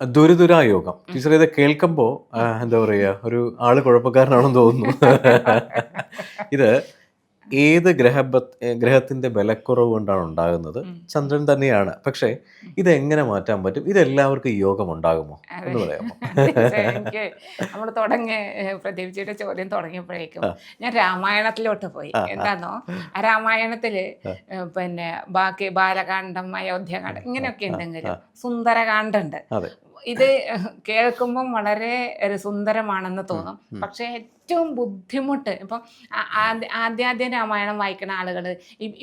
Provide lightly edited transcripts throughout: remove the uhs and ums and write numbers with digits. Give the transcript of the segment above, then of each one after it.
ദുരിതുരായോഗം teacher ഇത് കേൾക്കുമ്പോൾ എന്താ പറയുക, ഒരു ആള് കുഴപ്പക്കാരനാണെന്ന് തോന്നുന്നു. ഇത് ഏത് ഗ്രഹത്തിന്റെ ബലക്കുറവ് കൊണ്ടാണ് ഉണ്ടാകുന്നത്? ചന്ദ്രൻ തന്നെയാണ്. പക്ഷേ ഇത് എങ്ങനെ മാറ്റാൻ പറ്റും? ഇത് എല്ലാവർക്കും യോഗം ഉണ്ടാകുമോ അതെ. എന്ന് പറയാമോ? എനിക്ക് നമ്മൾ തുടങ്ങിയ പ്രദീപ്ജിയുടെ ചോദ്യം തുടങ്ങിയപ്പോഴേക്കും ഞാൻ രാമായണത്തിലോട്ട് പോയി. എന്താന്നോ, ആ രാമായണത്തില് പിന്നെ ബാക്കി ബാലകാന്ഡം, അയോധ്യകാന്ഡം ഇങ്ങനെയൊക്കെ ഉണ്ടെങ്കിലും സുന്ദരകാന്ഡുണ്ട്. അതെ. ഇത് കേൾക്കുമ്പം വളരെ ഒരു സുന്ദരമാണെന്ന് തോന്നും. പക്ഷേ ഏറ്റവും ബുദ്ധിമുട്ട് ഇപ്പം ആദ്യാദ്യം രാമായണം വായിക്കുന്ന ആളുകൾ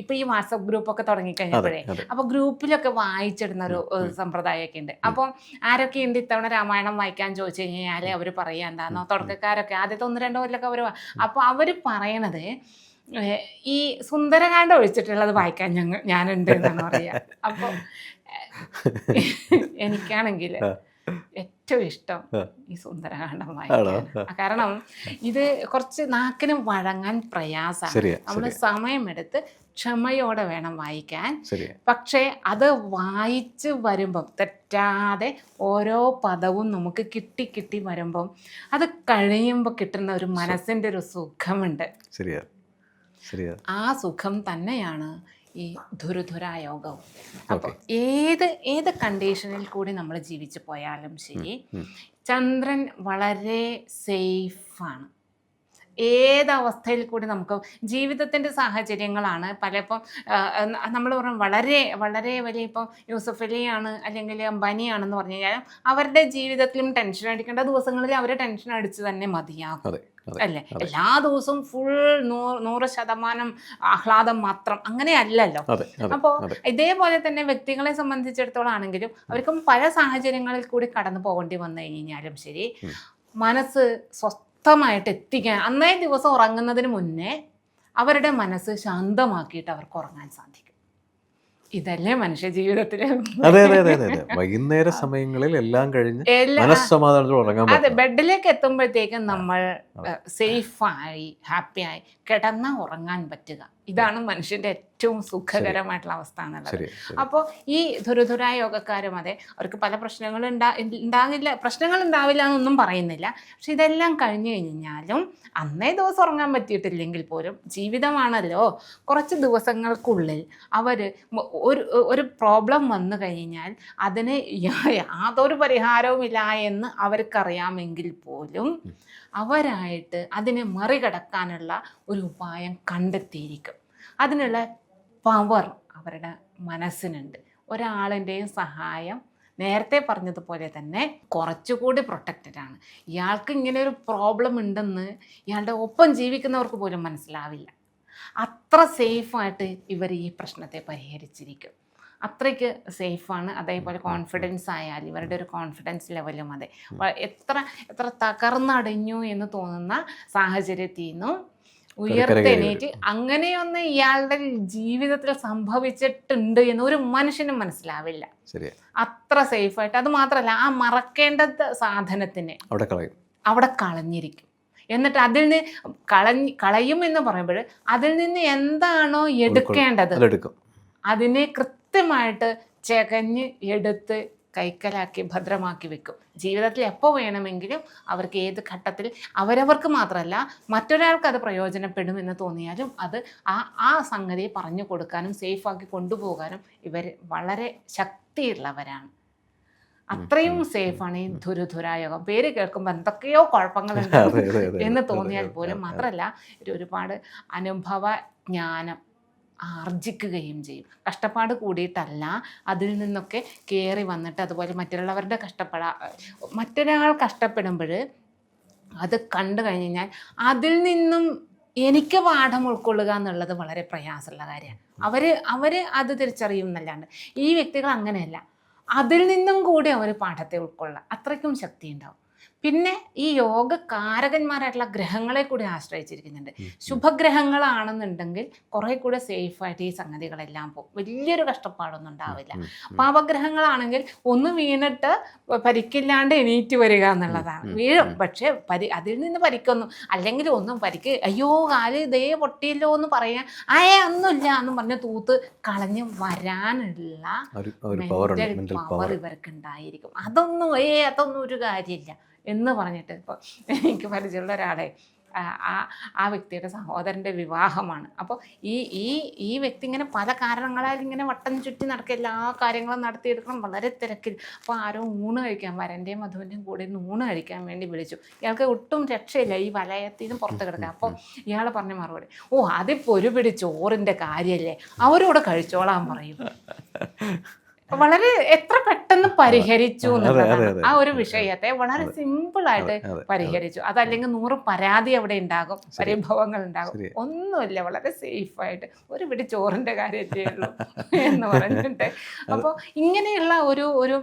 ഇപ്പം ഈ വാട്സപ്പ് ഗ്രൂപ്പൊക്കെ തുടങ്ങിക്കഴിഞ്ഞപ്പോഴേ, അപ്പോൾ ഗ്രൂപ്പിലൊക്കെ വായിച്ചിടുന്ന ഒരു സമ്പ്രദായമൊക്കെ ഉണ്ട്. അപ്പം ആരൊക്കെയുണ്ട് ഇത്തവണ രാമായണം വായിക്കാൻ ചോദിച്ചു കഴിഞ്ഞാൽ അവർ പറയുക എന്താണെന്നോ, തുടക്കക്കാരൊക്കെ ആദ്യത്തെ 1-2 കൊല്ലമൊക്കെ അവർ, അപ്പോൾ അവർ പറയണത് ഈ സുന്ദരകാന്ഡം ഒഴിച്ചിട്ടുള്ളത് വായിക്കാൻ ഞാനുണ്ട് എന്നാണ് പറയുക. അപ്പം എനിക്കാണെങ്കിൽ ഏറ്റവും ഇഷ്ടം ഈ സുന്ദരകാന്ഡം വായിക്കാൻ. കാരണം ഇത് കുറച്ച് നാക്കിന് വഴങ്ങാൻ പ്രയാസമാണ്. നമ്മൾ സമയമെടുത്ത് ക്ഷമയോടെ വേണം വായിക്കാൻ. പക്ഷേ അത് വായിച്ച് വരുമ്പം തെറ്റാതെ ഓരോ പദവും നമുക്ക് കിട്ടി വരുമ്പം അത് കഴിയുമ്പോൾ കിട്ടുന്ന ഒരു മനസ്സിൻ്റെ ഒരു സുഖമുണ്ട്. ആ സുഖം തന്നെയാണ് ഈ ധുരുധുരായോഗവും. അപ്പോൾ ഏത് കണ്ടീഷനിൽ കൂടി നമ്മൾ ജീവിച്ചു പോയാലും ശരി, ചന്ദ്രൻ വളരെ സേഫാണ്. ഏതവസ്ഥയിൽ കൂടി നമുക്ക് ജീവിതത്തിൻ്റെ സാഹചര്യങ്ങളാണ് പലപ്പം നമ്മൾ പറയും വളരെ വളരെ വലിയ, ഇപ്പം യൂസഫ് അലിയാണ് അല്ലെങ്കിൽ അംബാനിയാണെന്ന് പറഞ്ഞു കഴിഞ്ഞാൽ അവരുടെ ജീവിതത്തിലും ടെൻഷൻ അടിക്കേണ്ട ദിവസങ്ങളിൽ അവർ ടെൻഷൻ അടിച്ച് തന്നെ മതിയാകും അല്ലേ? എല്ലാ ദിവസവും ഫുൾ 100% ആഹ്ലാദം മാത്രം അങ്ങനെയല്ലല്ലോ. അപ്പോൾ ഇതേപോലെ തന്നെ വ്യക്തികളെ സംബന്ധിച്ചിടത്തോളം ആണെങ്കിലും അവർക്കും പല സാഹചര്യങ്ങളിൽ കൂടി കടന്നു പോകേണ്ടി വന്നു കഴിഞ്ഞാലും ശരി, മനസ്സ് സ്വസ്ഥമായിട്ട് എത്തിക്കാൻ അന്നേ ദിവസം ഉറങ്ങുന്നതിന് മുന്നേ അവരുടെ മനസ്സ് ശാന്തമാക്കിയിട്ട് അവർക്ക് ഉറങ്ങാൻ സാധിക്കും. ഇതല്ലേ മനുഷ്യ ജീവിതത്തില്. വൈകുന്നേര സമയങ്ങളിൽ എല്ലാം കഴിഞ്ഞ് മനസ്സമാധാനത്തോടെ ഉറങ്ങാൻ പറ്റും. അതെ, ബെഡിലേക്ക് എത്തുമ്പോഴത്തേക്കും നമ്മൾ സേഫായി ഹാപ്പിയായി കിടന്ന ഉറങ്ങാൻ പറ്റുക. ഇതാണ് മനുഷ്യന്റെ ഏറ്റവും സുഖകരമായിട്ടുള്ള അവസ്ഥ എന്നുള്ളത്. അപ്പോൾ ഈ ധുരുധുരാ യോഗക്കാരും അതെ, അവർക്ക് പല പ്രശ്നങ്ങളും പ്രശ്നങ്ങൾ ഉണ്ടാവില്ല എന്നൊന്നും പറയുന്നില്ല. പക്ഷെ ഇതെല്ലാം കഴിഞ്ഞു കഴിഞ്ഞാലും അന്നേ ദിവസം ഉറങ്ങാൻ പറ്റിയിട്ടില്ലെങ്കിൽ പോലും ജീവിതമാണല്ലോ, കുറച്ച് ദിവസങ്ങൾക്കുള്ളിൽ അവർ ഒരു പ്രോബ്ലം വന്നു കഴിഞ്ഞാൽ അതിന് യാതൊരു പരിഹാരവുമില്ല എന്ന് അവർക്കറിയാമെങ്കിൽ പോലും അവരായിട്ട് അതിനെ മറികടക്കാനുള്ള ഒരു ഉപായം കണ്ടെത്തിയിരിക്കും. അതിനുള്ള പവർ അവരുടെ മനസ്സിനുണ്ട്. ഒരാളിൻ്റെയും സഹായം നേരത്തെ പറഞ്ഞതുപോലെ തന്നെ കുറച്ചുകൂടി പ്രൊട്ടക്റ്റഡാണ്. ഇയാൾക്ക് ഇങ്ങനെ ഒരു പ്രോബ്ലം ഉണ്ടെന്ന് ഇയാളുടെ ഒപ്പം ജീവിക്കുന്നവർക്ക് പോലും മനസ്സിലാവില്ല. അത്ര സേഫായിട്ട് ഇവർ ഈ പ്രശ്നത്തെ പരിഹരിച്ചിരിക്കും. അത്രയ്ക്ക് സേഫാണ്. അതേപോലെ കോൺഫിഡൻസ് ആയാൽ ഇവരുടെ ഒരു കോൺഫിഡൻസ് ലെവലും അതെ, എത്ര തകർന്നടഞ്ഞു എന്ന് തോന്നുന്ന സാഹചര്യത്തിൽ നിന്നും ഉയർത്തെണീറ്റ് അങ്ങനെയൊന്ന് ഇയാളുടെ ജീവിതത്തിൽ സംഭവിച്ചിട്ടുണ്ട് എന്ന് ഒരു മനുഷ്യനും മനസ്സിലാവില്ല. അത്ര സേഫായിട്ട്. അത് മാത്രമല്ല, ആ മറക്കേണ്ട സാധനത്തിനെ അവിടെ കളഞ്ഞിരിക്കും. എന്നിട്ട് അതിൽ നിന്ന് കളയും എന്ന് പറയുമ്പോൾ അതിൽ നിന്ന് എന്താണോ എടുക്കേണ്ടത് അതിനെ കൃത്യമായിട്ട് ചകഞ്ഞ് എടുത്ത് കൈക്കലാക്കി ഭദ്രമാക്കി വെക്കും. ജീവിതത്തിൽ എപ്പോൾ വേണമെങ്കിലും അവർക്ക് ഏത് ഘട്ടത്തിൽ അവരവർക്ക് മാത്രമല്ല മറ്റൊരാൾക്ക് അത് പ്രയോജനപ്പെടുമെന്ന് തോന്നിയാലും അത് ആ സംഗതിയെ പറഞ്ഞു കൊടുക്കാനും സേഫാക്കി കൊണ്ടുപോകാനും ഇവർ വളരെ ശക്തിയുള്ളവരാണ്. അത്രയും സേഫാണ് ഈ ധുരുധുരായോഗം. പേര് കേൾക്കുമ്പോൾ എന്തൊക്കെയോ കുഴപ്പങ്ങളുണ്ട് എന്ന് തോന്നിയാൽ പോലും മാത്രമല്ല ഒരുപാട് അനുഭവ ജ്ഞാനം ആർജിക്കുകയും ചെയ്യും. കഷ്ടപ്പാട് കൂടിയിട്ടല്ല, അതിൽ നിന്നൊക്കെ കയറി വന്നിട്ട് അതുപോലെ മറ്റുള്ളവരുടെ മറ്റൊരാൾ കഷ്ടപ്പെടുമ്പോൾ അത് കണ്ടു കഴിഞ്ഞ് കഴിഞ്ഞാൽ അതിൽ നിന്നും എനിക്ക് പാഠം ഉൾക്കൊള്ളുക എന്നുള്ളത് വളരെ പ്രയാസമുള്ള കാര്യമാണ്. അവർ അത് തിരിച്ചറിയും എന്നല്ലാണ്ട് ഈ വ്യക്തികൾ അങ്ങനെയല്ല. അതിൽ നിന്നും കൂടി അവർ പാഠത്തെ ഉൾക്കൊള്ളുക, അത്രയ്ക്കും ശക്തി ഉണ്ടാവും. പിന്നെ ഈ യോഗകാരകന്മാരായിട്ടുള്ള ഗ്രഹങ്ങളെ കൂടി ആശ്രയിച്ചിരിക്കുന്നുണ്ട്. ശുഭഗ്രഹങ്ങളാണെന്നുണ്ടെങ്കിൽ കുറെ കൂടെ സേഫായിട്ട് ഈ സംഗതികളെല്ലാം പോകും, വലിയൊരു കഷ്ടപ്പാടൊന്നും ഉണ്ടാവില്ല. പാപഗ്രഹങ്ങളാണെങ്കിൽ ഒന്ന് വീണിട്ട് പരിക്കില്ലാണ്ട് എണീറ്റ് വരിക എന്നുള്ളതാണ്. വീഴും, പക്ഷെ അതിൽ നിന്ന് പരിക്കൊന്നും അല്ലെങ്കിൽ ഒന്നും പരിക്ക് അയ്യോ കാല് ഇതേ പൊട്ടിയല്ലോ എന്ന് പറയാൻ ഒന്നുമില്ല എന്നും പറഞ്ഞ് തൂത്ത് കളഞ്ഞ് വരാനുള്ള മെന്റൽ പവർ ഇവർക്ക് ഉണ്ടായിരിക്കും. അതൊന്നും ഒരു കാര്യമില്ല എന്ന് പറഞ്ഞിട്ട് ഇപ്പോൾ എനിക്ക് പരിചയമുള്ള ഒരാളെ ആ വ്യക്തിയുടെ സഹോദരൻ്റെ വിവാഹമാണ്. അപ്പോൾ ഈ വ്യക്തി ഇങ്ങനെ പല കാരണങ്ങളാൽ ഇങ്ങനെ വട്ടം ചുറ്റി നടക്കുക, എല്ലാ കാര്യങ്ങളും നടത്തിയെടുക്കണം, വളരെ തിരക്കിൽ. അപ്പോൾ ആരോ ഊണ് കഴിക്കാൻ, വരൻ്റെയും മധുവിൻ്റെയും കൂടെ ഊണ് കഴിക്കാൻ വേണ്ടി വിളിച്ചു. ഇയാൾക്ക് ഒട്ടും രക്ഷയില്ല, ഈ വലയത്തിൽ നിന്ന് പുറത്ത് കിടക്കുക. അപ്പോൾ ഇയാൾ പറഞ്ഞ മറുപടി, അതിപ്പോൾ ഒരു പിടി ചോറിൻ്റെ കാര്യമല്ലേ, അവരോട് കഴിച്ചോളാൻ പറയും. വളരെ എത്ര പെട്ടെന്ന് പരിഹരിച്ചു എന്നുള്ളതാണ് ആ ഒരു വിഷയത്തെ, വളരെ സിമ്പിളായിട്ട് പരിഹരിച്ചു. അതല്ലെങ്കിൽ 100 പരാതി അവിടെ ഉണ്ടാകും, പരിഭവങ്ങൾ ഉണ്ടാകും. ഒന്നുമില്ല, വളരെ സേഫായിട്ട് ഒരു പിടി ചോറിന്റെ കാര്യമല്ലേ ഉള്ളൂ എന്ന് പറഞ്ഞിട്ട്. അപ്പോൾ ഇങ്ങനെയുള്ള ഒരു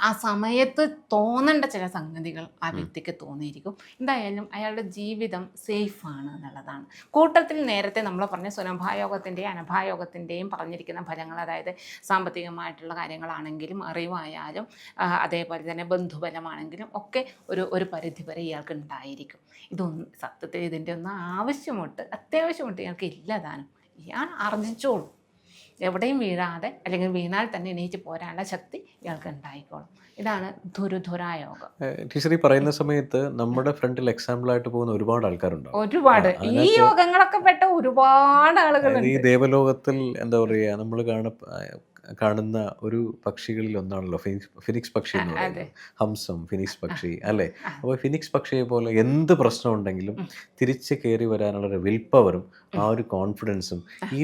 ആ സമയത്ത് തോന്നേണ്ട ചില സംഗതികൾ ആ വ്യക്തിക്ക് തോന്നിയിരിക്കും. എന്തായാലും അയാളുടെ ജീവിതം സേഫാണ് എന്നുള്ളതാണ്. കൂട്ടത്തിൽ നേരത്തെ നമ്മൾ പറഞ്ഞ സുലഭായോഗത്തിൻ്റെയും അനഭായോഗത്തിൻ്റെയും പറഞ്ഞിരിക്കുന്ന ഫലങ്ങൾ, അതായത് സാമ്പത്തികമായിട്ടുള്ള കാര്യങ്ങളാണെങ്കിലും അറിവായാലും അതേപോലെ തന്നെ ബന്ധുബലമാണെങ്കിലും ഒക്കെ ഒരു പരിധിവരെ ഇയാൾക്ക് ഉണ്ടായിരിക്കും. ഇതൊന്നും സത്യത്തിൽ ഇതിൻ്റെ ഒന്നും അത്യാവശ്യമുണ്ട് ഇയാൾക്ക് ഇല്ലതാനും. ഇയാൾ ആർജിച്ചോളും, എവിടെയും വീഴാതെ, അല്ലെങ്കിൽ വീണാൽ തന്നെ എണീറ്റ് പോരാനുള്ള ശക്തി ഇയാൾക്ക് ഉണ്ടായിക്കോളും. ഇതാണ് ധുരുധുരായോഗം. ടീച്ചർ ഈ പറയുന്ന സമയത്ത് നമ്മുടെ ഫ്രണ്ടിൽ എക്സാമ്പിളായിട്ട് പോകുന്ന ഒരുപാട് ആൾക്കാരുണ്ട്. ഒരുപാട് ഈ യോഗങ്ങളൊക്കെ പെട്ട ഒരുപാട് ആളുകളുണ്ട്. ഈ ദേവലോകത്തിൽ എന്താ പറയുക, നമ്മൾ കാണുന്ന ഒരു പക്ഷികളിൽ ഒന്നാണല്ലോ ഫിനിക്സ് പക്ഷി എന്ന് പറയുന്നത്. ഹംസം, ഫിനിക്സ് പക്ഷി അല്ലേ? അപ്പോൾ ഫിനിക്സ് പക്ഷിയെ പോലെ എന്ത് പ്രശ്നം ഉണ്ടെങ്കിലും തിരിച്ച് കയറി വരാനുള്ള ഒരു വിൽ പവറും ആ ഒരു കോൺഫിഡൻസും ഈ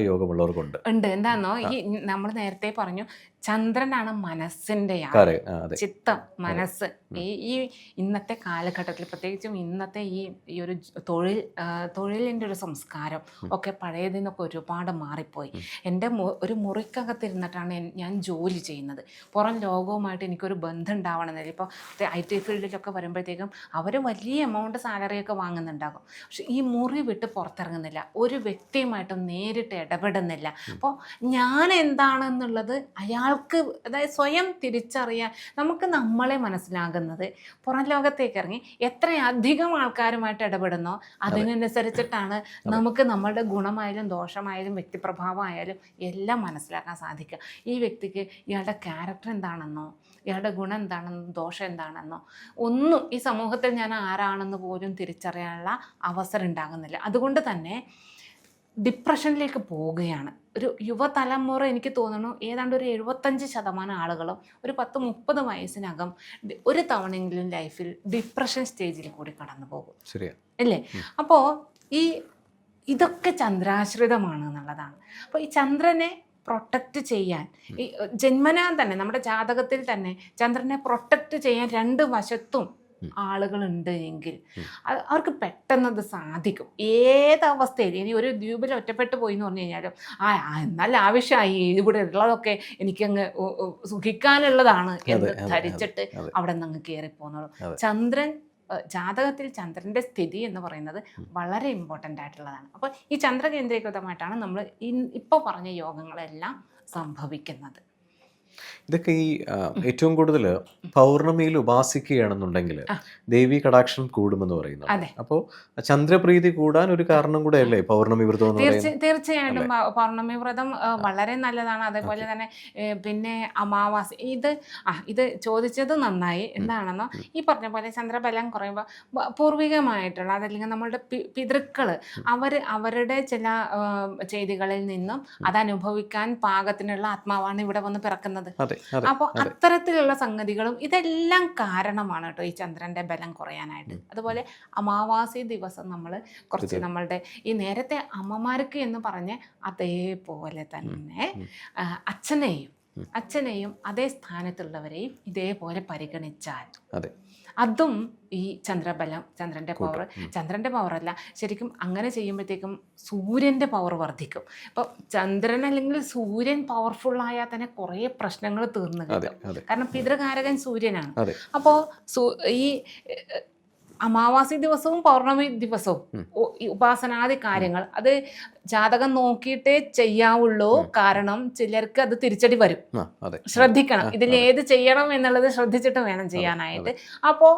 യോഗമുള്ളവർക്കുണ്ട്. എന്താണോ, ഈ നമ്മൾ നേരത്തെ പറഞ്ഞു ചന്ദ്രനാണ് മനസ്സിന്റെ ചിത്തം, മനസ്സ്. ഈ ഇന്നത്തെ കാലഘട്ടത്തിൽ പ്രത്യേകിച്ചും ഇന്നത്തെ ഈ ഒരു തൊഴിലിൻ്റെ ഒരു സംസ്കാരം ഒക്കെ പഴയതിൽ നിന്നൊക്കെ ഒരുപാട് മാറിപ്പോയി. എൻ്റെ ഒരു മുറിക്കകത്തിരുന്നിട്ടാണ് ഞാൻ ജോലി ചെയ്യുന്നത്. പുറം ലോകവുമായിട്ട് എനിക്കൊരു ബന്ധം ഉണ്ടാവണമെന്നില്ല. ഇപ്പോൾ IT ഫീൽഡിലൊക്കെ വരുമ്പോഴത്തേക്കും അവർ വലിയ എമൗണ്ട് സാലറിയൊക്കെ വാങ്ങുന്നുണ്ടാകും. പക്ഷെ ഈ മുറി വിട്ട് പുറത്തിറങ്ങുന്നില്ല, ഒരു വ്യക്തിയുമായിട്ടും നേരിട്ട് ഇടപെടുന്നില്ല. അപ്പോൾ ഞാൻ എന്താണെന്നുള്ളത് അയാൾക്ക്, അതായത് സ്വയം തിരിച്ചറിയാൻ നമുക്ക് നമ്മളെ മനസ്സിലാകുന്നത് പുറം ലോകത്തേക്ക് ഇറങ്ങി എത്രയധികം ആൾക്കാരുമായിട്ട് ഇടപെടുന്നോ അതിനനുസരിച്ചിട്ടാണ് നമുക്ക് നമ്മളുടെ ഗുണമായാലും ദോഷമായാലും വ്യക്തിപ്രഭാവമായാലും എല്ലാം മനസ്സിലാക്കാൻ സാധിക്കുക. ഈ വ്യക്തിക്ക് ഇയാളുടെ ക്യാരക്ടർ എന്താണെന്നോ ഇയാളുടെ ഗുണം എന്താണെന്നോ ദോഷം എന്താണെന്നോ ഒന്നും ഈ സമൂഹത്തിൽ ഞാൻ ആരാണെന്ന് പോലും തിരിച്ചറിയാനുള്ള അവസരം ഉണ്ടാകുന്നില്ല. അതുകൊണ്ട് തന്നെ ഡിപ്രഷനിലേക്ക് പോവുകയാണ് ഒരു യുവതലമുറ. എനിക്ക് തോന്നുന്നു ഏതാണ്ട് ഒരു 75% ആളുകളും ഒരു 10-30 വയസ്സിനകം ഒരു തവണയെങ്കിലും ലൈഫിൽ ഡിപ്രഷൻ സ്റ്റേജിൽ കൂടി കടന്നു പോകും, അല്ലേ? അപ്പോൾ ഇതൊക്കെ ചന്ദ്രാശ്രിതമാണ് എന്നുള്ളതാണ്. അപ്പോൾ ഈ ചന്ദ്രനെ പ്രൊട്ടക്റ്റ് ചെയ്യാൻ, ഈ ജന്മനാ തന്നെ നമ്മുടെ ജാതകത്തിൽ തന്നെ ചന്ദ്രനെ പ്രൊട്ടക്റ്റ് ചെയ്യാൻ 2 വശത്തും ആളുകളുണ്ട് എങ്കിൽ അവർക്ക് പെട്ടെന്നത് സാധിക്കും. ഏതവസ്ഥയിൽ, ഇനി ഒരു ദ്വീപിൽ ഒറ്റപ്പെട്ടു പോയി എന്ന് പറഞ്ഞു കഴിഞ്ഞാലും എന്നാൽ ആവശ്യമായി ഇവിടെ ഉള്ളതൊക്കെ എനിക്കങ്ങ് സുഖിക്കാനുള്ളതാണ് എന്ന് ധരിച്ചിട്ട് അവിടെ നിന്ന് അങ്ങ് കയറിപ്പോന്നോളും. ജാതകത്തിൽ ചന്ദ്രൻ്റെ സ്ഥിതി എന്ന് പറയുന്നത് വളരെ ഇമ്പോർട്ടൻ്റ് ആയിട്ടുള്ളതാണ്. അപ്പോൾ ഈ ചന്ദ്രകേന്ദ്രീകൃതമായിട്ടാണ് നമ്മൾ ഇപ്പോൾ പറഞ്ഞ യോഗങ്ങളെല്ലാം സംഭവിക്കുന്നത്. ഇതൊക്കെ ഈ ഏറ്റവും കൂടുതൽ പൗർണമിയിൽ ഉപാസിക്കുകയാണെന്നുണ്ടെങ്കിൽ ദേവി കടാക്ഷം കൂടുമെന്ന് പറയുന്നു. അപ്പോൾ ചന്ദ്രപ്രീതി കൂടാൻ ഒരു കാരണം കൂടെ അല്ലേ പൗർണമി വ്രതം എന്ന് പറയുന്നത്? തീർച്ചയായിട്ടും പൗർണമി വ്രതം വളരെ നല്ലതാണ്. അതേപോലെ തന്നെ പിന്നെ അമാവാസി, ഇത് ചോദിച്ചത് നന്നായി. എന്താണെന്നോ, ഈ പറഞ്ഞ പോലെ ചന്ദ്രബലം കുറയുമ്പോൾ പൂർവികമായിട്ടുള്ള, അതല്ലെങ്കിൽ നമ്മളുടെ പിതൃക്കൾ അവരുടെ ചില ചെയ്തികളിൽ നിന്നും അതനുഭവിക്കാൻ പാകത്തിനുള്ള ആത്മാവാണ് ഇവിടെ വന്ന് പിറക്കുന്നത്. അപ്പോൾ അത്തരത്തിലുള്ള സംഗതികളും ഇതെല്ലാം കാരണമാണ് കേട്ടോ ഈ ചന്ദ്രന്റെ ബലം കുറയാനായിട്ട്. അതുപോലെ അമാവാസി ദിവസം നമ്മൾ കുറച്ച് നമ്മളുടെ ഈ നേരത്തെ അമ്മമാർക്ക് എന്ന് പറഞ്ഞ് അതേപോലെ തന്നെ അച്ഛനെയും അച്ഛനെയും അതേ സ്ഥാനത്തുള്ളവരെയും ഇതേപോലെ പരിഗണിച്ചാൽ അതെ, അതും ഈ ചന്ദ്രബലം, ചന്ദ്രൻ്റെ പവറല്ല, ശരിക്കും അങ്ങനെ ചെയ്യുമ്പോഴത്തേക്കും സൂര്യൻ്റെ പവർ വർദ്ധിക്കും. ഇപ്പോൾ ചന്ദ്രൻ അല്ലെങ്കിൽ സൂര്യൻ പവർഫുള്ളായാൽ തന്നെ കുറേ പ്രശ്നങ്ങൾ തീർന്നു കിട്ടും. കാരണം പിതൃകാരകൻ സൂര്യനാണ്. അപ്പോൾ ഈ അമാവാസി ദിവസവും പൗർണമി ദിവസവും ഉപാസനാദി കാര്യങ്ങൾ അത് ജാതകം നോക്കിയിട്ടേ ചെയ്യാവുള്ളൂ. കാരണം ചിലർക്ക് അത് തിരിച്ചടി വരും. ശ്രദ്ധിക്കണം, ഇതിൽ ഏത് ചെയ്യണം എന്നുള്ളത് ശ്രദ്ധിച്ചിട്ട് വേണം ചെയ്യാനായിട്ട്. അപ്പോൾ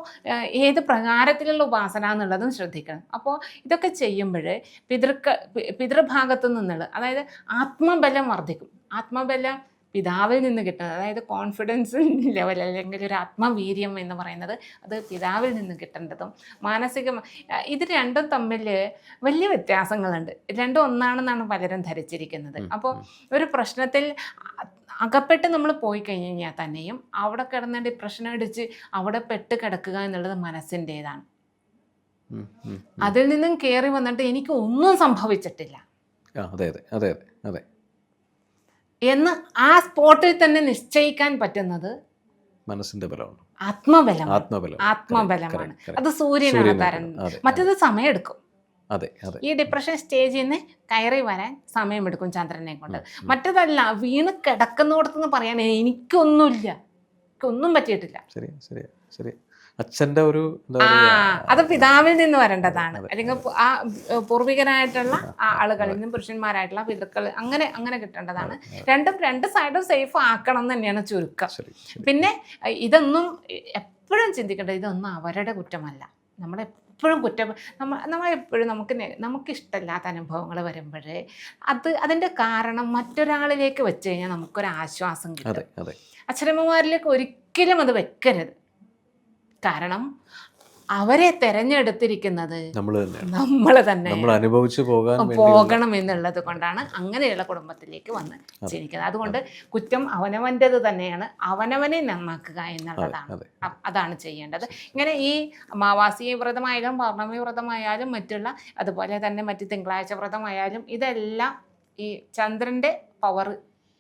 ഏത് പ്രകാരത്തിലുള്ള ഉപാസന എന്നുള്ളതും ശ്രദ്ധിക്കണം. അപ്പോൾ ഇതൊക്കെ ചെയ്യുമ്പോൾ പിതൃഭാഗത്തു നിന്നുള്ള, അതായത് ആത്മബലം വർദ്ധിക്കും. ആത്മബലം പിതാവിൽ നിന്ന് കിട്ടുന്നത്, അതായത് കോൺഫിഡൻസ് ലെവൽ അല്ലെങ്കിൽ ഒരു ആത്മവീര്യം എന്ന് പറയുന്നത് അത് പിതാവിൽ നിന്ന് കിട്ടേണ്ടതും ഇത് രണ്ടും തമ്മിൽ വലിയ വ്യത്യാസങ്ങളുണ്ട്. രണ്ടും ഒന്നാണെന്നാണ് പലരും ധരിച്ചിരിക്കുന്നത്. അപ്പോൾ ഒരു പ്രശ്നത്തിൽ അകപ്പെട്ട് നമ്മൾ പോയി കഴിഞ്ഞ് കഴിഞ്ഞാൽ തന്നെയും അവിടെ കിടന്ന് ഡിപ്രഷൻ അടിച്ച് അവിടെ പെട്ട് കിടക്കുക എന്നുള്ളത് മനസ്സിൻ്റേതാണ്. അതിൽ നിന്നും കയറി വന്നിട്ട് എനിക്ക് ഒന്നും സംഭവിച്ചിട്ടില്ല എന്ന് ആ സ്പോട്ടിൽ തന്നെ നിശ്ചയിക്കാൻ പറ്റുന്നത് മനസ്സിന്റെ ബലമാണ്, ആത്മബലമാണ്. അത് സൂര്യനാണ് തരുന്നത്. മറ്റത് സമയമെടുക്കും. ഈ ഡിപ്രഷൻ സ്റ്റേജിൽ നിന്ന് കയറി വരാൻ സമയമെടുക്കും ചന്ദ്രനെ കൊണ്ട്. മറ്റതല്ല, വീണ് കിടക്കുന്നിടത്തുനിന്ന് പറയാൻ എനിക്കൊന്നുമില്ല, എനിക്കൊന്നും പറ്റിയിട്ടില്ല. അച്ഛൻ്റെ ഒരു അത് പിതാവിൽ നിന്ന് വരേണ്ടതാണ്. അല്ലെങ്കിൽ ആ പൂർവികരായിട്ടുള്ള ആളുകളിൽ നിന്നും പുരുഷന്മാരായിട്ടുള്ള പിതൃക്കൾ അങ്ങനെ കിട്ടേണ്ടതാണ്. രണ്ട് സൈഡും സേഫ് ആക്കണം എന്ന് തന്നെയാണ് ചുരുക്കം. പിന്നെ ഇതൊന്നും എപ്പോഴും ചിന്തിക്കേണ്ടത്, ഇതൊന്നും അവരുടെ കുറ്റമല്ല. നമ്മളെപ്പോഴും നമ്മളെപ്പോഴും നമുക്കിഷ്ടമില്ലാത്ത അനുഭവങ്ങൾ വരുമ്പോഴേ അതിൻ്റെ കാരണം മറ്റൊരാളിലേക്ക് വെച്ച് കഴിഞ്ഞാൽ നമുക്കൊരാശ്വാസം കിട്ടും. അച്ഛനമ്മമാരിലേക്ക് ഒരിക്കലും അത് വെക്കരുത്. കാരണം അവരെ തെരഞ്ഞെടുത്തിരിക്കുന്നത് നമ്മൾ തന്നെ അനുഭവിച്ചു പോകണം എന്നുള്ളത് കൊണ്ടാണ് അങ്ങനെയുള്ള കുടുംബത്തിലേക്ക് വന്ന് ജനിക്കുന്നത്. അതുകൊണ്ട് കുറ്റം അവനവൻ്റെത് തന്നെയാണ്. അവനവനെ നന്നാക്കുക എന്നുള്ളതാണ്, അതാണ് ചെയ്യേണ്ടത്. ഇങ്ങനെ ഈ അമാവാസി വ്രതമായാലും പൗർണമി വ്രതമായാലും മറ്റുള്ള, അതുപോലെ തന്നെ മറ്റ് തിങ്കളാഴ്ച വ്രതമായാലും ഇതെല്ലാം ഈ ചന്ദ്രൻ്റെ പവർ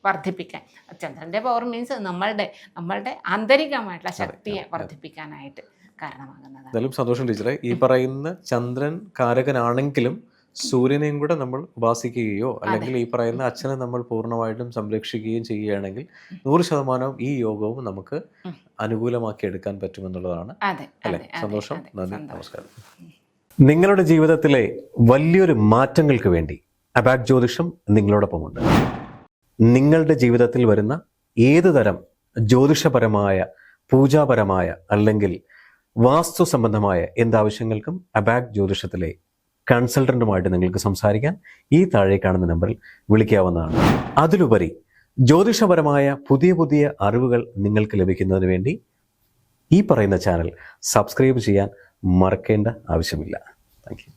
വർദ്ധിപ്പിക്കാൻ, ചന്ദ്രൻ്റെ പവർ മീൻസ് നമ്മളുടെ ആന്തരികമായിട്ടുള്ള ശക്തിയെ വർദ്ധിപ്പിക്കാനായിട്ട് കാരണമാകുന്നതാണ്. എന്തായാലും സന്തോഷം ടീച്ചറെ. ഈ പറയുന്ന ചന്ദ്രൻ കാരകനാണെങ്കിലും സൂര്യനെയും കൂടെ നമ്മൾ ഉപാസിക്കുകയോ അല്ലെങ്കിൽ ഈ പറയുന്ന അച്ഛനെ നമ്മൾ പൂർണ്ണമായിട്ടും സംരക്ഷിക്കുകയും ചെയ്യുകയാണെങ്കിൽ 100% ഈ യോഗവും നമുക്ക് അനുകൂലമാക്കി എടുക്കാൻ പറ്റുമെന്നുള്ളതാണ് അല്ലേ? സന്തോഷം, നന്ദി, നമസ്കാരം. നിങ്ങളുടെ ജീവിതത്തിലെ വലിയൊരു മാറ്റങ്ങൾക്ക് വേണ്ടി അബാക് ജ്യോതിഷം നിങ്ങളോടൊപ്പമുണ്ട്. നിങ്ങളുടെ ജീവിതത്തിൽ വരുന്ന ഏത് തരം ജ്യോതിഷപരമായ, പൂജാപരമായ അല്ലെങ്കിൽ വാസ്തു സംബന്ധമായ എന്താവശ്യങ്ങൾക്കും അബാക് ജ്യോതിഷത്തിലെ കൺസൾട്ടൻറ്റുമായിട്ട് നിങ്ങൾക്ക് സംസാരിക്കാൻ ഈ താഴെ കാണുന്ന നമ്പറിൽ വിളിക്കാവുന്നതാണ്. അതിലുപരി ജ്യോതിഷപരമായ പുതിയ അറിവുകൾ നിങ്ങൾക്ക് ലഭിക്കുന്നതിന് വേണ്ടി ഈ പറയുന്ന ചാനൽ സബ്സ്ക്രൈബ് ചെയ്യാൻ മറക്കേണ്ട ആവശ്യമില്ല. Thank you.